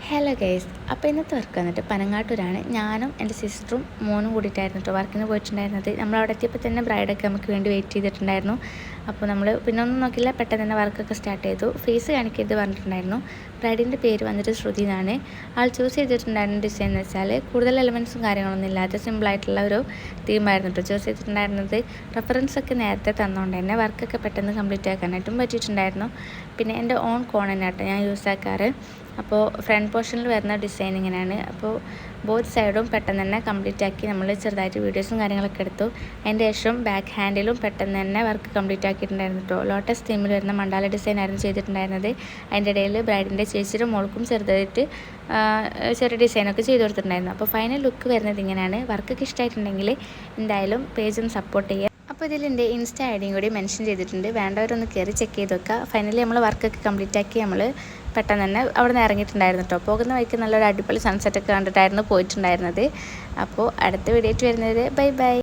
Hello guys, അപ്പോൾ ഇന്നത്തെ work വന്നിട്ട് പനങ്ങാട്ടൂരാണ്. ഞാനും എൻ്റെ സിസ്റ്ററും മോനും കൂടിയിട്ടായിരുന്നു കേട്ടോ വർക്കിന് പോയിട്ടുണ്ടായിരുന്നത്. നമ്മളവിടെ എത്തിയപ്പോൾ തന്നെ ബ്രൈഡൊക്കെ നമുക്ക് വേണ്ടി വെയിറ്റ് ചെയ്തിട്ടുണ്ടായിരുന്നു. അപ്പോൾ നമ്മൾ പിന്നെ ഒന്നും നോക്കില്ല, പെട്ടെന്ന് തന്നെ വർക്കൊക്കെ സ്റ്റാർട്ട് ചെയ്തു. ഫേസ് കാണിക്കരുത് പറഞ്ഞിട്ടുണ്ടായിരുന്നു. ബ്രൈഡിൻ്റെ പേര് വന്നിട്ട് ശ്രുതി എന്നാണ്. ആൾ ചൂസ് ചെയ്തിട്ടുണ്ടായിരുന്ന ഡിസൈൻ എന്ന് വെച്ചാൽ കൂടുതൽ എലമെൻറ്റ്സും കാര്യങ്ങളൊന്നും ഇല്ലാത്ത സിമ്പിളായിട്ടുള്ള ഒരു തീമായിരുന്നു കേട്ടോ ചൂസ് ചെയ്തിട്ടുണ്ടായിരുന്നത്. റെഫറൻസൊക്കെ നേരത്തെ തന്നുകൊണ്ട് തന്നെ വർക്കൊക്കെ പെട്ടെന്ന് കംപ്ലീറ്റ് ആക്കാനായിട്ടും പറ്റിയിട്ടുണ്ടായിരുന്നു. പിന്നെ എൻ്റെ ഓൺ കോൺ തന്നെ കേട്ടോ ഞാൻ യൂസ് ആക്കാറ്. അപ്പോൾ ഫ്രണ്ട് പോർഷനിൽ വരുന്ന ഡിസൈൻ ഇങ്ങനെയാണ്. അപ്പോൾ ബോത്ത് സൈഡും പെട്ടെന്ന് തന്നെ കംപ്ലീറ്റ് ആക്കി നമ്മൾ ചെറുതായിട്ട് വീഡിയോസും കാര്യങ്ങളൊക്കെ എടുത്തു. അതിൻ്റെ ശേഷം ബാക്ക് ഹാൻഡിലും പെട്ടെന്ന് തന്നെ വർക്ക് കംപ്ലീറ്റ് ആക്കിയിട്ടുണ്ടായിരുന്നു കേട്ടോ. ലോട്ടസ് തീമിൽ വരുന്ന മണ്ടാല ഡിസൈൻ ആയിരുന്നു ചെയ്തിട്ടുണ്ടായിരുന്നത്. അതിൻ്റെ ഇടയിൽ ബ്രൈഡിൻ്റെ ചേച്ചിയുടെ മോൾക്കും ചെറുതായിട്ട് ചെറിയ ഡിസൈനൊക്കെ ചെയ്ത് കൊടുത്തിട്ടുണ്ടായിരുന്നു. അപ്പോൾ ഫൈനൽ ലുക്ക് വരുന്നത് ഇങ്ങനെയാണ്. വർക്കൊക്കെ ഇഷ്ടമായിട്ടുണ്ടെങ്കിൽ എന്തായാലും പേജും സപ്പോർട്ട് ചെയ്യുക. അപ്പോൾ ഇതിൽ എൻ്റെ ഇൻസ്റ്റാ ഐഡിയും കൂടി മെൻഷൻ ചെയ്തിട്ടുണ്ട്. വേണ്ടവരൊന്ന് കയറി ചെക്ക് ചെയ്ത് വെക്കുക. ഫൈനലി നമ്മൾ വർക്കൊക്കെ കംപ്ലീറ്റ് ആക്കി നമ്മൾ പെട്ടെന്ന് തന്നെ അവിടെ നിന്ന് ഇറങ്ങിയിട്ടുണ്ടായിരുന്നു കേട്ടോ. പോകുന്ന വഴിക്ക് നല്ലൊരു അടിപൊളി സൺസെറ്റൊക്കെ കണ്ടിട്ടായിരുന്നു പോയിട്ടുണ്ടായിരുന്നത്. അപ്പോൾ അടുത്ത വീഡിയോ ആയിട്ട് വരുന്നത് ബൈ ബൈ.